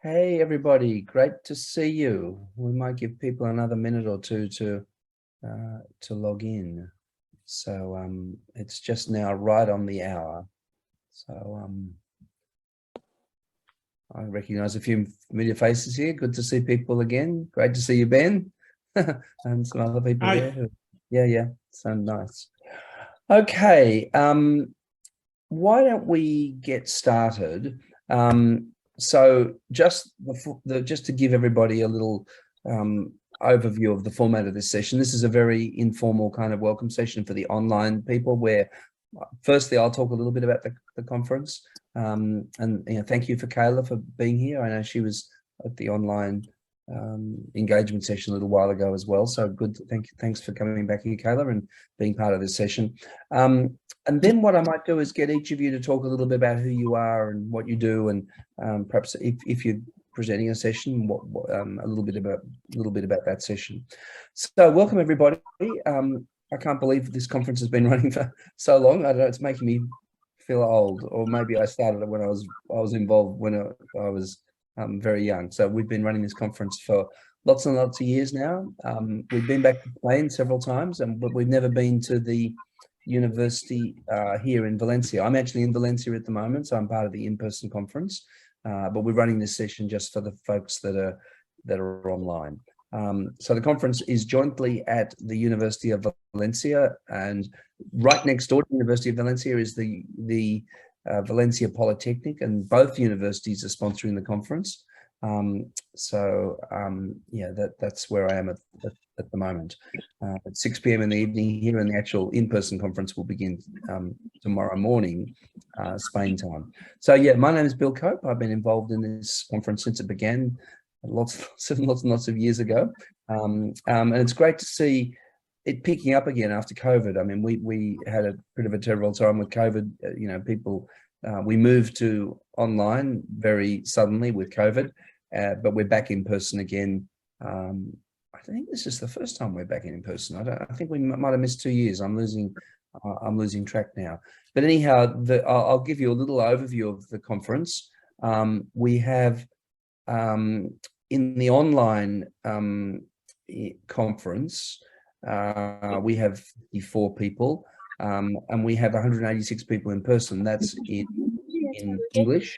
Hey everybody, great to see you. We might give people another minute or two to log in. So it's just now right on the hour. So I recognize a few familiar faces here. Good to see people again. Great to see you, Ben, and some other people Hi. there. Yeah, so nice. Okay, why don't we get started? So just just to give everybody a little overview of the format of this session, this is a very informal kind of welcome session for the online people where firstly, I'll talk a little bit about the conference. And thank you for Kayla for being here. I know she was at the online engagement session a little while ago as well. So good. Thanks for coming back here, Kayla, and being part of this session. And then what I might do is get each of you to talk a little bit about who you are and what you do, and perhaps if you're presenting a session, a little bit about that session. So welcome everybody. I can't believe this conference has been running for so long. I don't know, it's making me feel old, or maybe I started it when I was involved when I was very young. So we've been running this conference for lots and lots of years now. We've been back to Spain several times, but we've never been to the university here in Valencia. I'm actually in Valencia at the moment, so I'm part of the in-person conference, but we're running this session just for the folks that are online. So the conference is jointly at the University of Valencia, and right next door to the University of Valencia is the Valencia Polytechnic, and both universities are sponsoring the conference. Yeah, that's where I am at the moment. At 6 p.m. in the evening here, and the actual in-person conference will begin tomorrow morning, Spain time. So yeah, my name is Bill Cope. I've been involved in this conference since it began lots and lots of years ago. And it's great to see it picking up again after COVID. I mean, we had a bit of a terrible time with COVID. People, we moved to online very suddenly with COVID, but we're back in person again. I think this is the first time we're back in person. I think we might have missed 2 years. I'm losing track now. But anyhow, I'll give you a little overview of the conference. We have in the online conference, we have 54 people, and we have 186 people in person. That's in English.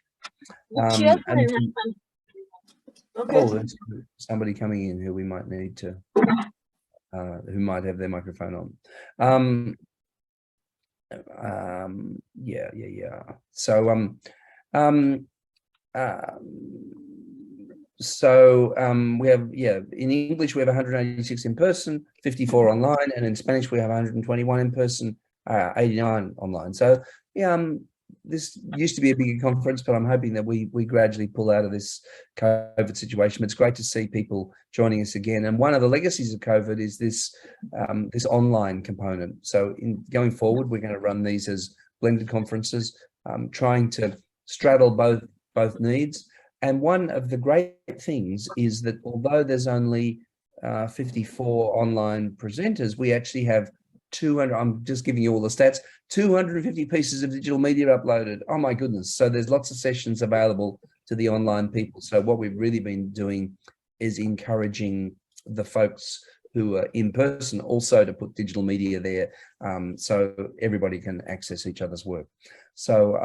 Oh, there's somebody coming in who we might need to, who might have their microphone on. Yeah. So we have, in English, we have 186 in person, 54 online, and in Spanish, we have 121 in person, 89 online. So this used to be a bigger conference, but I'm hoping that we gradually pull out of this COVID situation. But it's great to see people joining us again. And one of the legacies of COVID is this this online component. So going forward, we're going to run these as blended conferences, trying to straddle both needs. And one of the great things is that although there's only 54 online presenters, we actually have 200, I'm just giving you all the stats, 250 pieces of digital media uploaded. Oh my goodness. So there's lots of sessions available to the online people. So what we've really been doing is encouraging the folks who are in person also to put digital media there, so everybody can access each other's work. So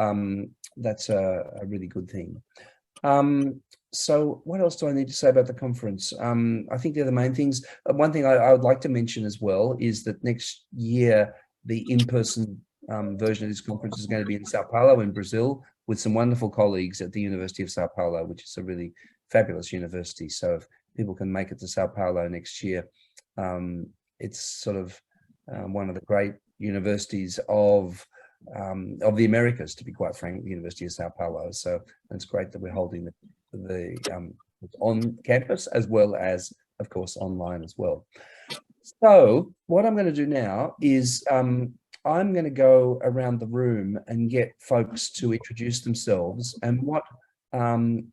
that's a really good thing. So what else do I need to say about the conference? I think they're the main things. One thing I would like to mention as well is that next year, the in-person version of this conference is going to be in Sao Paulo in Brazil with some wonderful colleagues at the University of Sao Paulo, which is a really fabulous university. So if people can make it to Sao Paulo next year, it's sort of one of the great universities of the Americas, to be quite frank, the University of Sao Paulo. So it's great that we're holding the on campus as well as, of course, online as well. So what I'm going to do now is I'm going to go around the room and get folks to introduce themselves. And what Kayla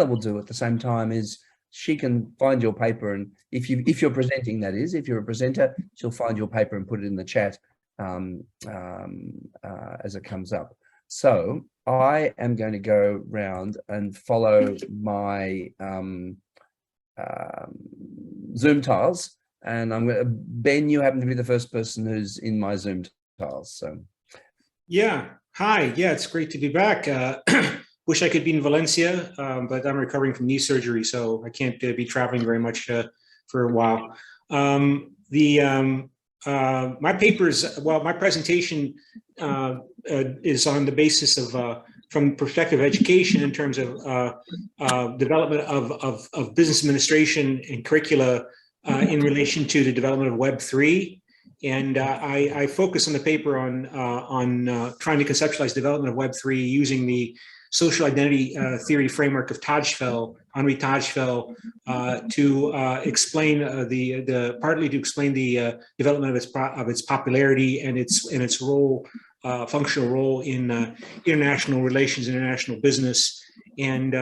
will do at the same time is she can find your paper, and if you're presenting, that is, if you're a presenter, she'll find your paper and put it in the chat as it comes up. So I am going to go round and follow my Zoom tiles, and I'm going to, Ben, you happen to be the first person who's in my Zoom tiles. So yeah, hi, yeah, it's great to be back. Wish I could be in Valencia, but I'm recovering from knee surgery, so I can't be traveling very much for a while. My papers, well, my presentation is on the basis of from the perspective of education in terms of development of business administration and curricula in relation to the development of Web3. And I focus on the paper on trying to conceptualize development of Web3 using the social identity theory framework of Henri Tajfel, to explain partly to explain the development of its popularity and its role, functional role in international relations, international business, and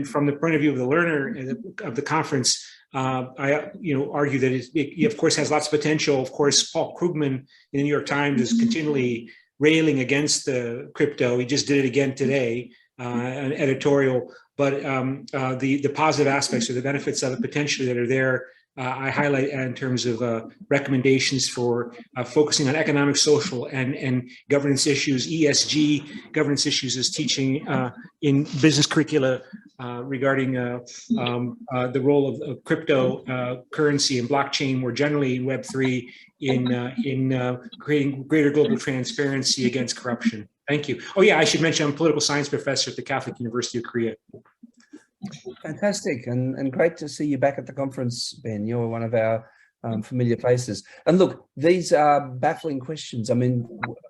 from the point of view of the learner of the conference. I argue that it of course has lots of potential. Of course, Paul Krugman in the New York Times is continually railing against the crypto. He just did it again today, an editorial. But the positive aspects or the benefits of it potentially that are there, I highlight in terms of recommendations for focusing on economic, social, and governance issues, ESG governance issues as teaching in business curricula regarding the role of crypto currency and blockchain more generally in Web3 in creating greater global transparency against corruption. Thank you. Oh yeah, I should mention I'm a political science professor at the Catholic University of Korea. Fantastic, and great to see you back at the conference, Ben. You're one of our familiar faces. And look, these are baffling questions. I mean,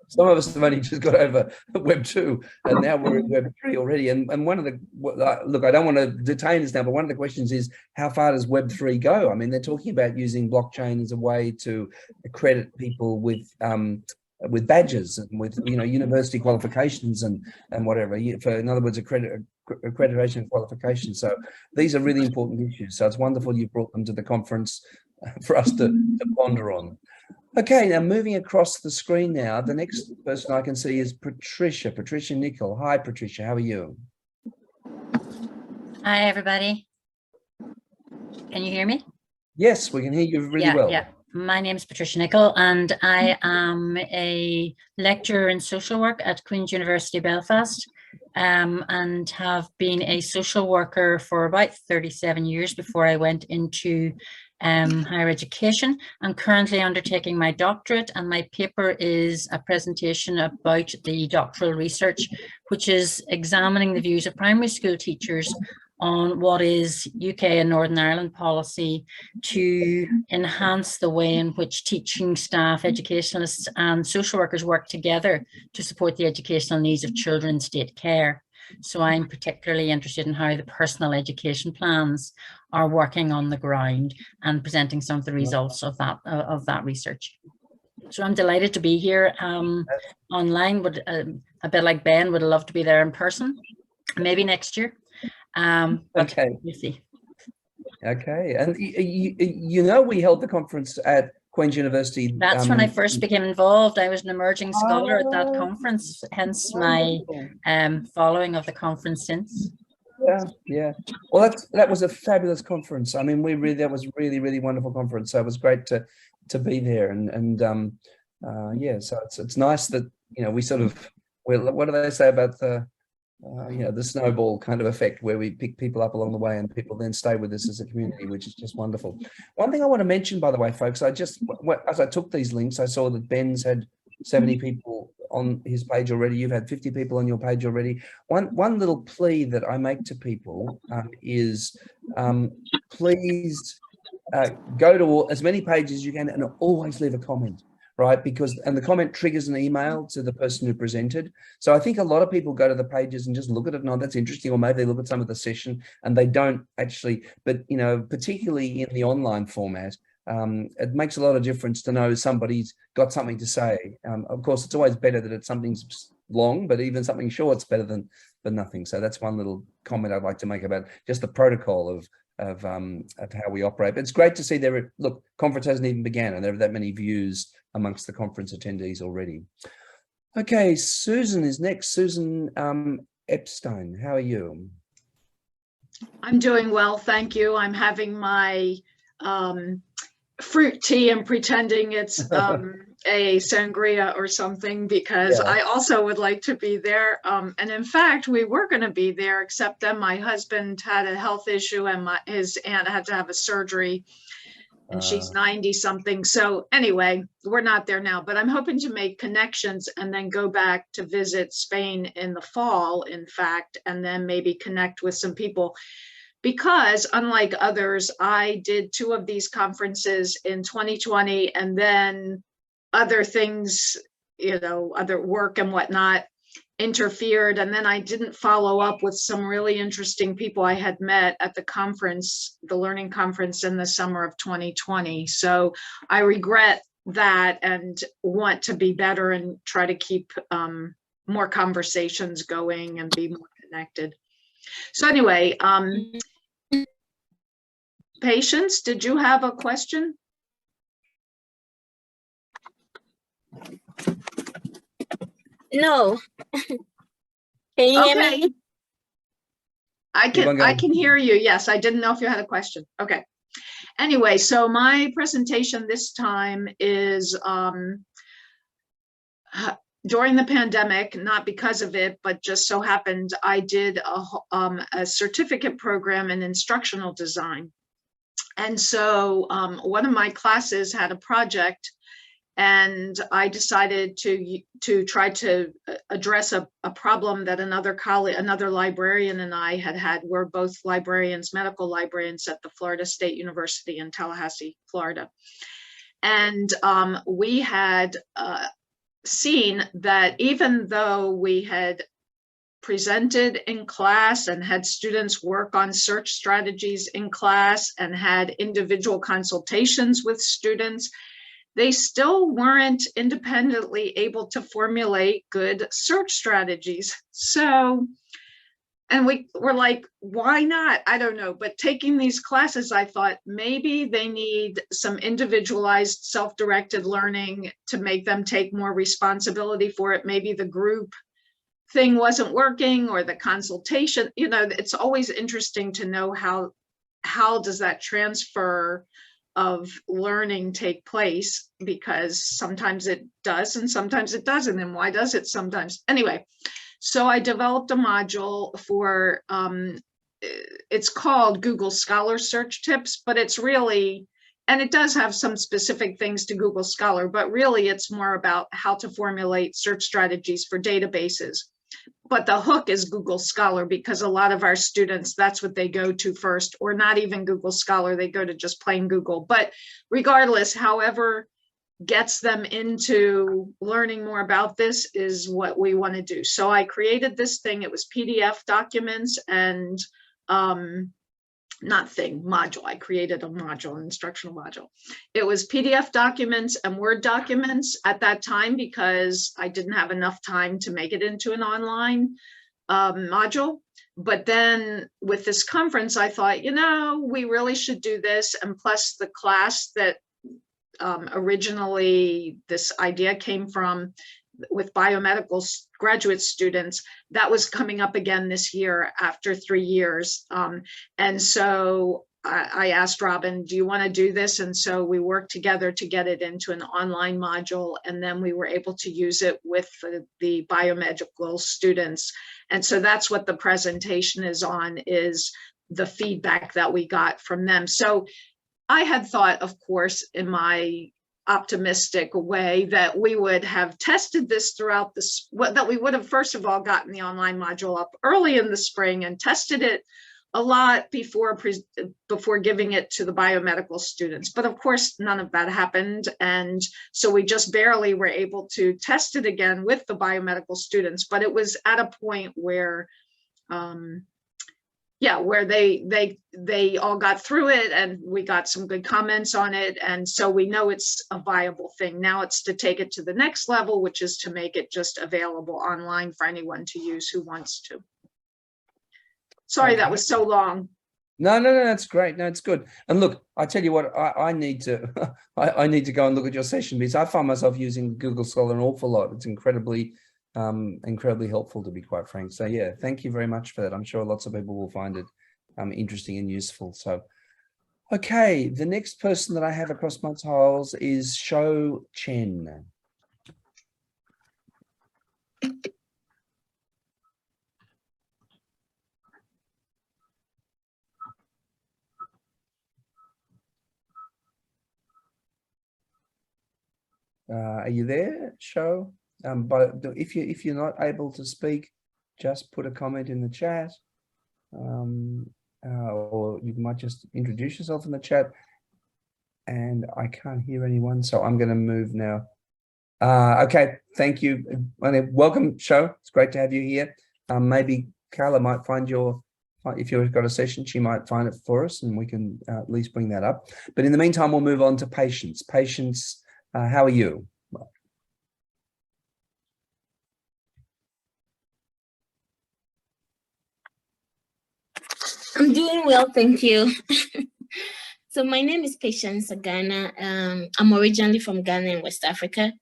some of us have only just got over Web 2, and now we're in Web 3 already. And one of the, look, I don't want to detain us now, but one of the questions is, how far does Web 3 go? I mean, they're talking about using blockchain as a way to accredit people with badges and with university qualifications and whatever. In other words, accreditation qualifications. So these are really important issues. So it's wonderful you brought them to the conference for us to ponder on. Okay, now moving across the screen now, the next person I can see is Patricia Nickel. Hi, Patricia, how are you? Hi, everybody. Can you hear me? Yes, we can hear you really well. Yeah. My name is Patricia Nickel, and I am a lecturer in social work at Queen's University Belfast, and have been a social worker for about 37 years before I went into higher education. I'm currently undertaking my doctorate, and my paper is a presentation about the doctoral research, which is examining the views of primary school teachers on what is UK and Northern Ireland policy to enhance the way in which teaching staff, educationalists and social workers work together to support the educational needs of children in state care. So I'm particularly interested in how the personal education plans are working on the ground and presenting some of the results of that research. So I'm delighted to be here online. Would a bit like Ben, would love to be there in person, maybe next year. Okay. We'll see. Okay, and we held the conference at Queen's University. That's when I first became involved. I was an emerging scholar at that conference, hence my following of the conference since. Yeah. Well, that was a fabulous conference. I mean, that was really wonderful conference. So it was great to be there, and yeah. So it's nice that we sort of, what do they say about the the snowball kind of effect, where we pick people up along the way and people then stay with us as a community, which is just wonderful. One thing I want to mention, by the way, folks, as I took these links, I saw that Ben's had 70 people on his page already. You've had 50 people on your page already. One little plea that I make to people is please go to as many pages as you can and always leave a comment. Right, and the comment triggers an email to the person who presented. So I think a lot of people go to the pages and just look at it. No, that's interesting, or maybe they look at some of the session and they don't actually. But particularly in the online format, it makes a lot of difference to know somebody's got something to say. Of course, it's always better that something's long, but even something short's better than nothing. So that's one little comment I'd like to make about just the protocol of how we operate. But it's great to see look, conference hasn't even begun and there are that many views amongst the conference attendees already. Okay, Susan is next. Susan Epstein, how are you? I'm doing well, thank you. I'm having my fruit tea and pretending it's a sangria or something because Yeah. I also would like to be there. And in fact, we were going to be there, except then my husband had a health issue and his aunt had to have a surgery. And she's 90 something. So anyway, we're not there now, but I'm hoping to make connections and then go back to visit Spain in the fall, in fact, and then maybe connect with some people. Because unlike others, I did 2 of these conferences in 2020, and then other things, other work and whatnot interfered. And then I didn't follow up with some really interesting people I had met at the conference, the learning conference in the summer of 2020. So I regret that and want to be better and try to keep more conversations going and be more connected. So anyway, Patience, did you have a question? No. Can you hear Okay. me? I can hear you. Yes, I didn't know if you had a question. Okay. Anyway, so my presentation this time is during the pandemic, not because of it, but just so happened I did a certificate program in instructional design. And so one of my classes had a project, and I decided to try to address a problem that another librarian and I had. We're both librarians, medical librarians at the Florida State University in Tallahassee, Florida. And we had seen that even though we had presented in class and had students work on search strategies in class and had individual consultations with students, they still weren't independently able to formulate good search strategies. So, and we were like, why not? I don't know. But taking these classes, I thought maybe they need some individualized self-directed learning to make them take more responsibility for it. Maybe the group thing wasn't working, or the consultation, it's always interesting to know how does that transfer of learning take place, because sometimes it does and sometimes it doesn't, and why does it sometimes? Anyway, so I developed a module for it's called Google Scholar Search Tips, but it's really, and it does have some specific things to Google Scholar, but really it's more about how to formulate search strategies for databases. But the hook is Google Scholar, because a lot of our students, that's what they go to first, or not even Google Scholar, they go to just plain Google. But regardless, however gets them into learning more about this is what we want to do. So I created this thing. It was PDF documents and module. I created a module, an instructional module. It was PDF documents and Word documents at that time, because I didn't have enough time to make it into an online module. But then with this conference, I thought, we really should do this. And plus the class that originally this idea came from with biomedical graduate students, that was coming up again this year after 3 years. And so I asked Robin, do you want to do this? And so we worked together to get it into an online module, and then we were able to use it with the biomedical students. And so that's what the presentation is on, is the feedback that we got from them. So I had thought, of course, in my optimistic way, that we would have tested this throughout this, that we would have first of all gotten the online module up early in the spring and tested it a lot before giving it to the biomedical students. But of course, none of that happened. And so we just barely were able to test it again with the biomedical students. But it was at a point where where they all got through it, and we got some good comments on it. And so we know it's a viable thing. Now it's to take it to the next level, which is to make it just available online for anyone to use who wants to. Sorry, that was so long. No, that's great. No, it's good. And look, I tell you what, I need to, I need to go and look at your session because I find myself using Google Scholar an awful lot. It's incredibly helpful, to be quite frank. So yeah, thank you very much for that. I'm sure lots of people will find it interesting and useful. So, okay, the next person that I have across my tiles is Shou Chen. Are you there, Shou? But if you're not able to speak, just put a comment in the chat, or you might just introduce yourself in the chat. And I can't hear anyone, so I'm going to move now. Okay, thank you. Welcome, Shou. It's great to have you here. Maybe Carla might find if you've got a session, she might find it for us, and we can at least bring that up. But in the meantime, we'll move on to Patience. Patience, how are you? I'm doing well, thank you. So my name is Patience Ghana. I'm originally from Ghana in West Africa.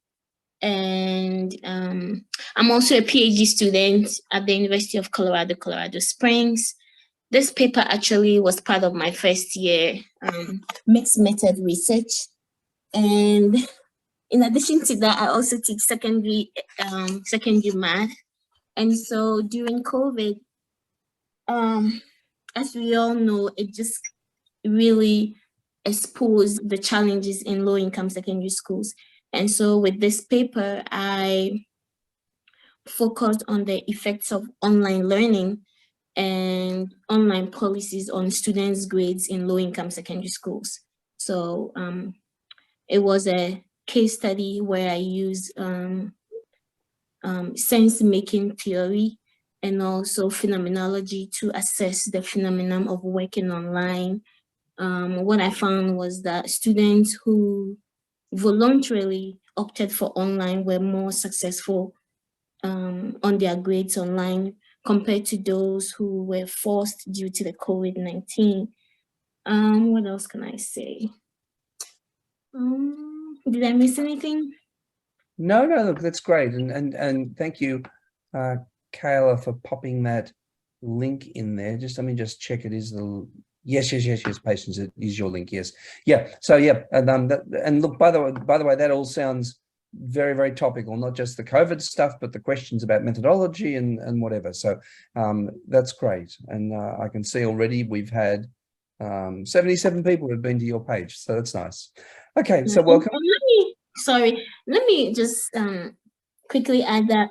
And I'm also a PhD student at the University of Colorado, Colorado Springs. This paper actually was part of my first year mixed method research. And in addition to that, I also teach secondary math. And so during COVID, as we all know, it just really exposed the challenges in low-income secondary schools. And so with this paper, I focused on the effects of online learning and online policies on students' grades in low-income secondary schools. So it was a case study where I used sense-making theory and also phenomenology to assess the phenomenon of working online. What I found was that students who voluntarily opted for online were more successful on their grades online compared to those who were forced due to the COVID-19. What else can I say? Did I miss anything? No, look, that's great. And thank you, Kayla, for popping that link in there. Let me just check it is the yes, Patience, it is your link. Yes. Yeah. So yeah, and look, by the way, that all sounds very, very topical, not just the COVID stuff, but the questions about methodology and whatever. So that's great. And I can see already we've had 77 people who've been to your page. So that's nice. Okay, so welcome. Let me just quickly add that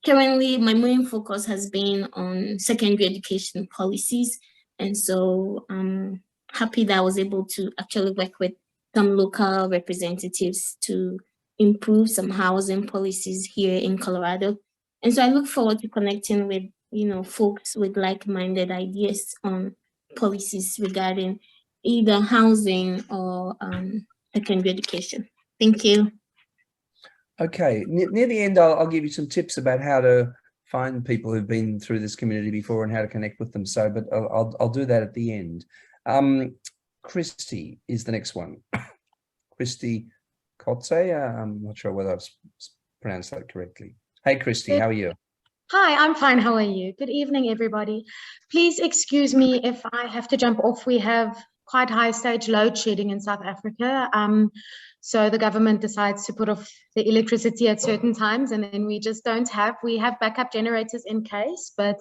currently my main focus has been on secondary education policies. And so I'm happy that I was able to actually work with some local representatives to improve some housing policies here in Colorado. And so I look forward to connecting with, folks with like-minded ideas on policies regarding either housing or secondary education. Thank you. Okay, near the end, I'll give you some tips about how to find people who've been through this community before and how to connect with them. So, but I'll do that at the end. Christy is the next one. Christy Kotse. I'm not sure whether I've pronounced that correctly. Hey, Christy, how are you? Hi, I'm fine. How are you? Good evening, everybody. Please excuse me if I have to jump off. We have quite high stage load shedding in South Africa. So the government decides to put off the electricity at certain times, and then we just don't have. We have backup generators in case, but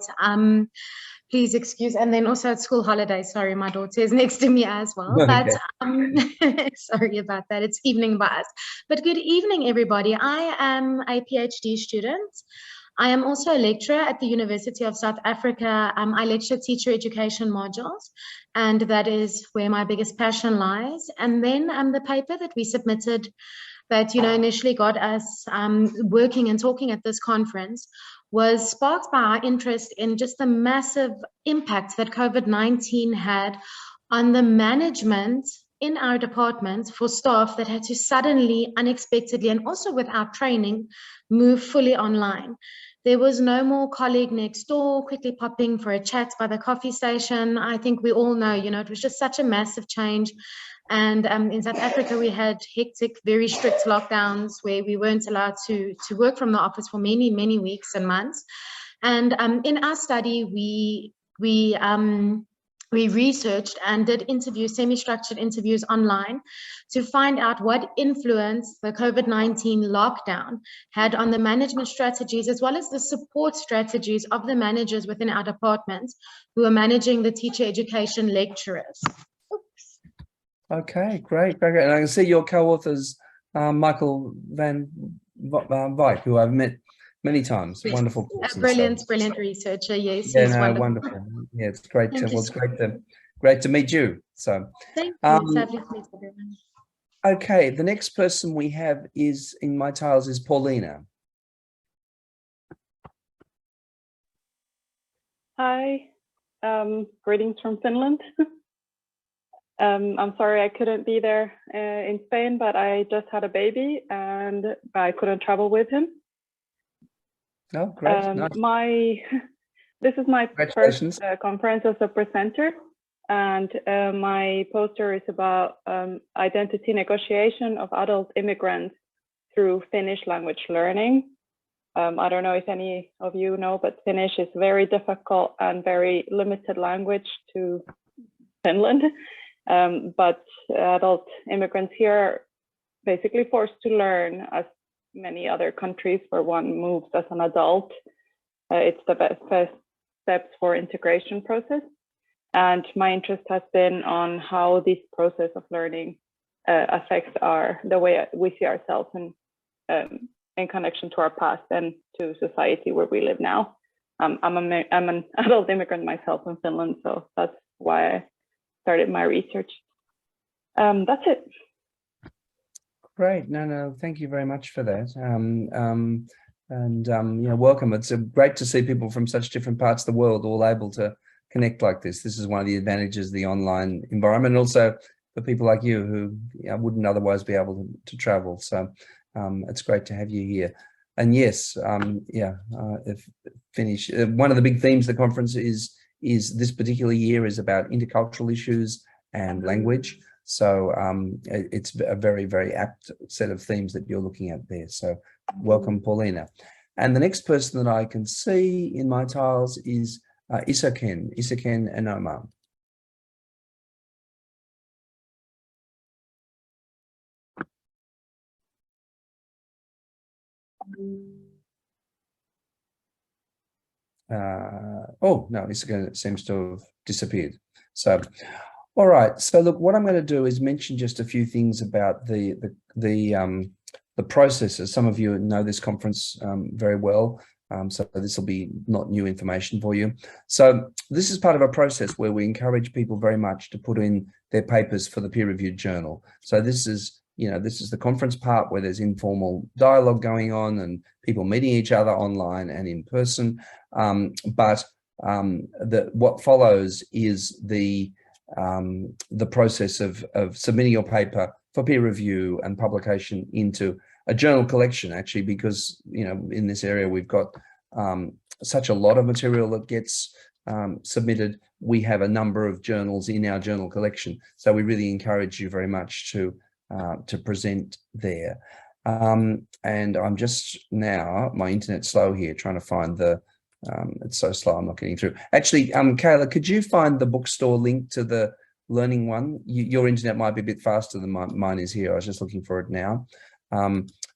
please excuse. And then also it's school holidays. Sorry, my daughter is next to me as well. Okay. But sorry about that. It's evening by us. But good evening, everybody. I am a PhD student. I am also a lecturer at the University of South Africa. I lecture teacher education modules, and that is where my biggest passion lies. And then the paper that we submitted that initially got us working and talking at this conference was sparked by our interest in just the massive impact that COVID-19 had on the management in our departments for staff that had to suddenly, unexpectedly, and also without training, move fully online. There was no more colleague next door quickly popping for a chat by the coffee station. I think we all know, it was just such a massive change. And in South Africa, we had hectic, very strict lockdowns where we weren't allowed to work from the office for many, many weeks and months. And in our study, we researched and did interviews, semi-structured interviews online to find out what influence the COVID-19 lockdown had on the management strategies, as well as the support strategies of the managers within our departments who are managing the teacher education lecturers. Oops. Okay, great. And I can see your co-authors, Michael van Wyk, who I've met many times. Wonderful person. Brilliant researcher. Yes, yeah, he's no, wonderful. Yeah, it's great. Thank you It's so great to meet you. So, thank you. It's lovely to meet everyone. Okay, the next person we have is in my tiles is Paulina. Hi, greetings from Finland. I'm sorry I couldn't be there in Spain, but I just had a baby and I couldn't travel with him. Oh, great. Nice. This is my first conference as a presenter, and my poster is about identity negotiation of adult immigrants through Finnish language learning. I don't know if any of you know, but Finnish is very difficult and very limited language to Finland. But adult immigrants here are basically forced to learn, as many other countries where one moves as an adult. It's the best steps for integration process. And my interest has been on how this process of learning affects the way we see ourselves in connection to our past and to society where we live now. I'm an adult immigrant myself in Finland, so that's why I started my research. That's it. Great. No, thank you very much for that. Welcome. It's great to see people from such different parts of the world all able to connect like this. This is one of the advantages of the online environment, and also for people like you who wouldn't otherwise be able to travel. So it's great to have you here. And yes, Finnish. One of the big themes of the conference is this particular year is about intercultural issues and language. So it's a very, very apt set of themes that you're looking at there. So welcome, Paulina. And the next person that I can see in my tiles is Iskan Omen. Oh no, Iskan seems to have disappeared. So all right, so look, what I'm going to do is mention just a few things about the processes. Some of you know this conference very well, so this will be not new information for you. So this is part of a process where we encourage people very much to put in their papers for the peer-reviewed journal. So this is the conference part where there's informal dialogue going on and people meeting each other online and in person. What follows is the process of submitting your paper for peer review and publication into a journal collection, actually, because in this area we've got such a lot of material that gets submitted. We have a number of journals in our journal collection, so we really encourage you very much to present there. And I'm just now, my internet's slow here, trying to find the it's so slow, I'm not getting through. Actually, Kayla, could you find the bookstore link to the learning one? Your internet might be a bit faster than mine is here. I was just looking for it now.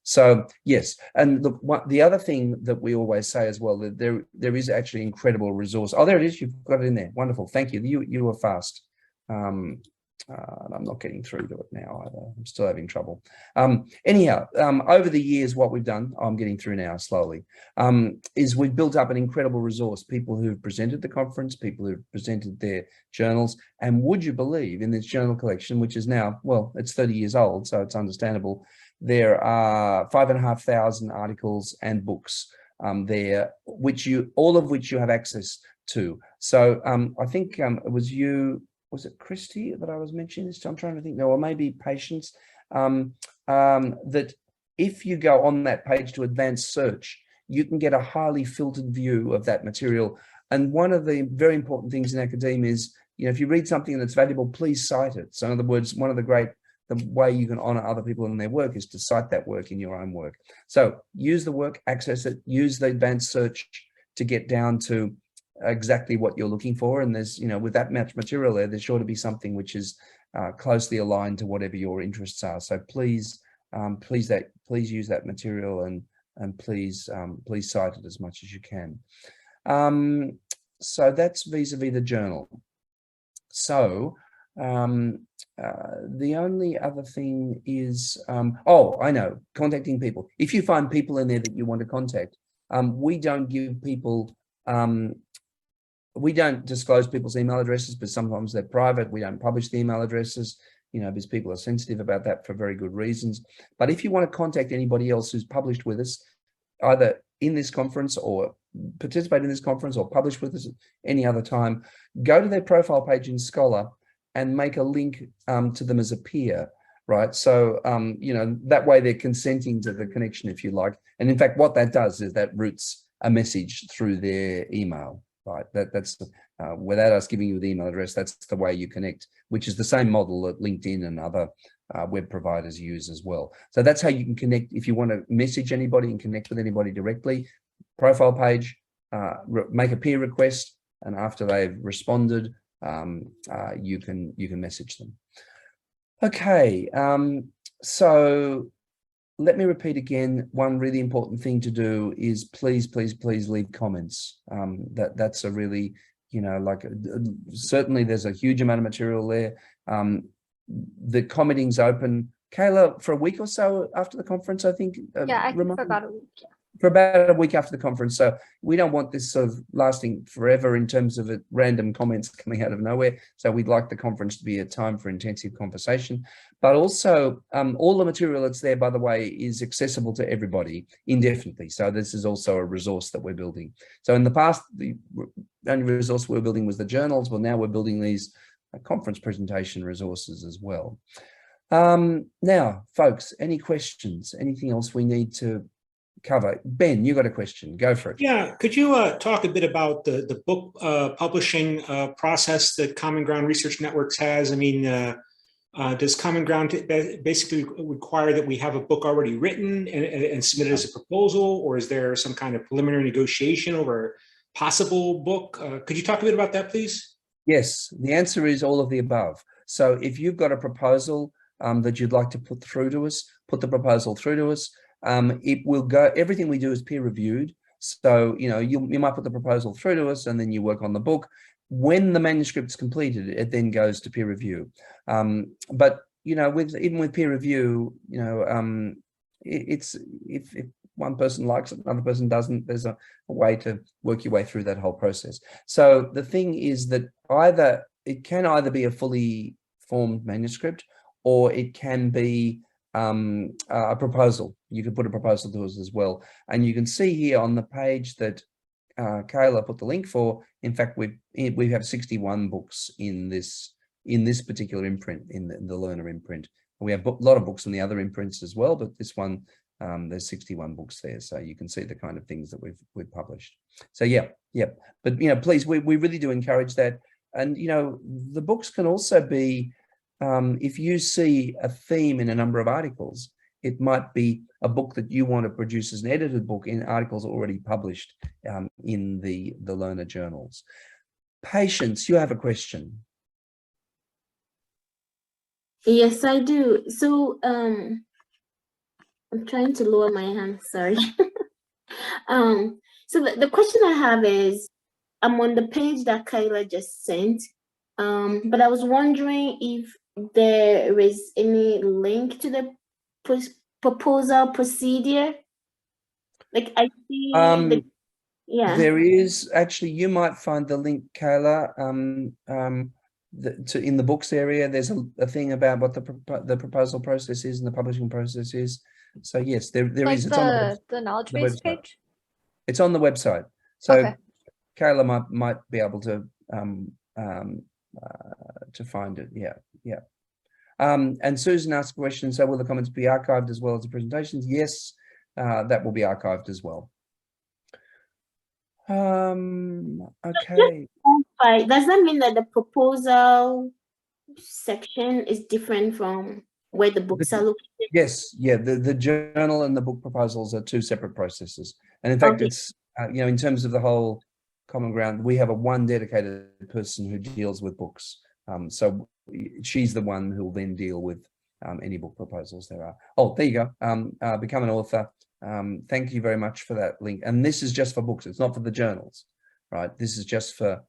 So yes, and look, the other thing that we always say as well, that there is actually incredible resource. Oh, there it is. You've got it in there. Wonderful. Thank you. You were fast. I'm not getting through to it now either. I'm still having trouble. Anyhow, over the years, what we've done, I'm getting through now slowly, is we've built up an incredible resource, people who've presented the conference, people who've presented their journals. And would you believe, in this journal collection, which is now, well, it's 30 years old, so it's understandable, there are 5,500 articles and books there, all of which you have access to. So I think it was you, was it Christy that I was mentioning this? I'm trying to think. No, or maybe Patience. That if you go on that page to advanced search, you can get a highly filtered view of that material. And one of the very important things in academia is, if you read something that's valuable, please cite it. So in other words, the way you can honor other people in their work is to cite that work in your own work. So use the work, access it, use the advanced search to get down to exactly what you're looking for. And there's, with that much material there's sure to be something which is closely aligned to whatever your interests are. So please use that material and please cite it as much as you can. So that's vis-a-vis the journal. So the only other thing is, I know, contacting people. If you find people in there that you want to contact, we don't give people, we don't disclose people's email addresses, but sometimes they're private. We don't publish the email addresses, because people are sensitive about that for very good reasons. But if you want to contact anybody else who's published with us, either in this conference or participate in this conference or publish with us at any other time, go to their profile page in Scholar and make a link to them as a peer, right? So, that way they're consenting to the connection, if you like. And in fact, what that does is that routes a message through their email, right? That's without us giving you the email address, that's the way you connect, which is the same model that LinkedIn and other web providers use as well. So that's how you can connect. If you want to message anybody and connect with anybody directly, profile page, make a peer request, and after they've responded, you can message them. Okay, so let me repeat again, one really important thing to do is please leave comments. That's a really, certainly there's a huge amount of material there. The commenting's open, Kayla, for a week or so after the conference, I think. Yeah, I think for about a week. Yeah. For about a week after the conference. So we don't want this sort of lasting forever in terms of random comments coming out of nowhere. So we'd like the conference to be a time for intensive conversation. But also, all the material that's there, by the way, is accessible to everybody indefinitely. So this is also a resource that we're building. So in the past, the only resource we were building was the journals. Well, now we're building these conference presentation resources as well. Now, folks, any questions? Anything else we need to cover? Ben, you got a question, go for it. Yeah, could you talk a bit about the book publishing process that Common Ground Research Networks has? I mean, does Common Ground basically require that we have a book already written and submitted as a proposal, or is there some kind of preliminary negotiation over a possible book? Could you talk a bit about that, please? Yes, the answer is all of the above. So if you've got a proposal that you'd like to put through to us, put the proposal through to us. It will go, everything we do is peer reviewed. So, you might put the proposal through to us and then you work on the book. When the manuscript's completed, it then goes to peer review. But, even with peer review, it's if one person likes it, another person doesn't, there's a way to work your way through that whole process. So the thing is that it can either be a fully formed manuscript or it can be a proposal. You can put a proposal to us as well. And you can see here on the page that Kayla put the link for. In fact, we have 61 books in this particular imprint, in the Learner imprint. We have a lot of books in the other imprints as well, but this one, there's 61 books there. So you can see the kind of things that we've published. So yeah. But please, we really do encourage that. And the books can also be, if you see a theme in a number of articles, it might be a book that you want to produce as an edited book in articles already published in the Learner journals. Patience, you have a question. Yes, I do. So I'm trying to lower my hand, sorry. So the question I have is, I'm on the page that Kayla just sent, but I was wondering if there is any link to the proposal procedure. Like I see there is actually, you might find the link, Kayla, in the books area. There's a thing about what the proposal process is and the publishing process is. So yes, there like is. It's on the knowledge base page. It's on the website. So okay. Kayla might be able to find it. Yeah. And Susan asked a question, so will the comments be archived as well as the presentations? Yes, that will be archived as well. Okay. Does that mean that the proposal section is different from where the books are located? Yes, yeah, the journal and the book proposals are two separate processes. And in fact, it's, you know, in terms of the whole common ground, we have one dedicated person who deals with books. So she's the one who will then deal with any book proposals there are. Oh, there you go. Become an author. Thank you very much for that link. And this is just for books. It's not for the journals, right? This is just for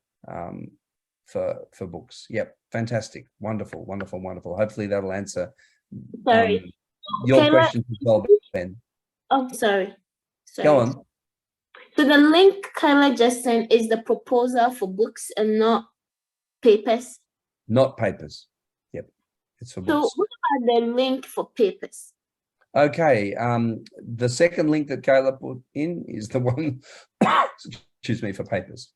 books. Yep, fantastic, wonderful, wonderful, wonderful. Hopefully that'll answer your question as well, Ben. Oh, sorry. Go on. So the link Kyla just sent is the proposal for books and not papers? Not papers. Yep, it's for books. So what about the link for papers? Okay, the second link that Kayla put in is the one, excuse me, for papers.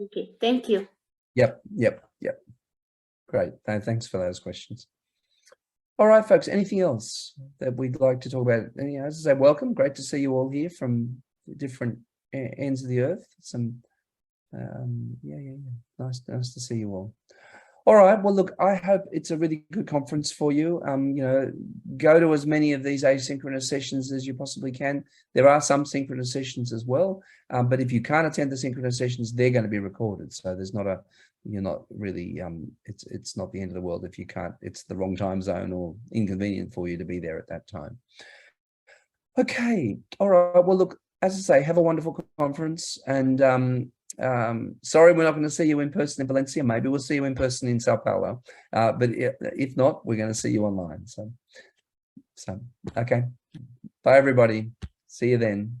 Okay, thank you. Yep. Great, thanks for those questions. All right, folks, anything else that we'd like to talk about? As I say, welcome, great to see you all here from different ends of the earth. Nice to see you all. All right, well, look, I hope it's a really good conference for you. You know, go to as many of these asynchronous sessions as you possibly can. There are some synchronous sessions as well, but if you can't attend the synchronous sessions, they're going to be recorded. So there's not you're not really, it's not the end of the world if you can't, it's the wrong time zone or inconvenient for you to be there at that time. Okay, all right, well, look, as I say, have a wonderful conference, and sorry we're not going to see you in person in Valencia. Maybe we'll see you in person in Sao Paulo, but if not, we're going to see you online. So okay, bye everybody, see you then.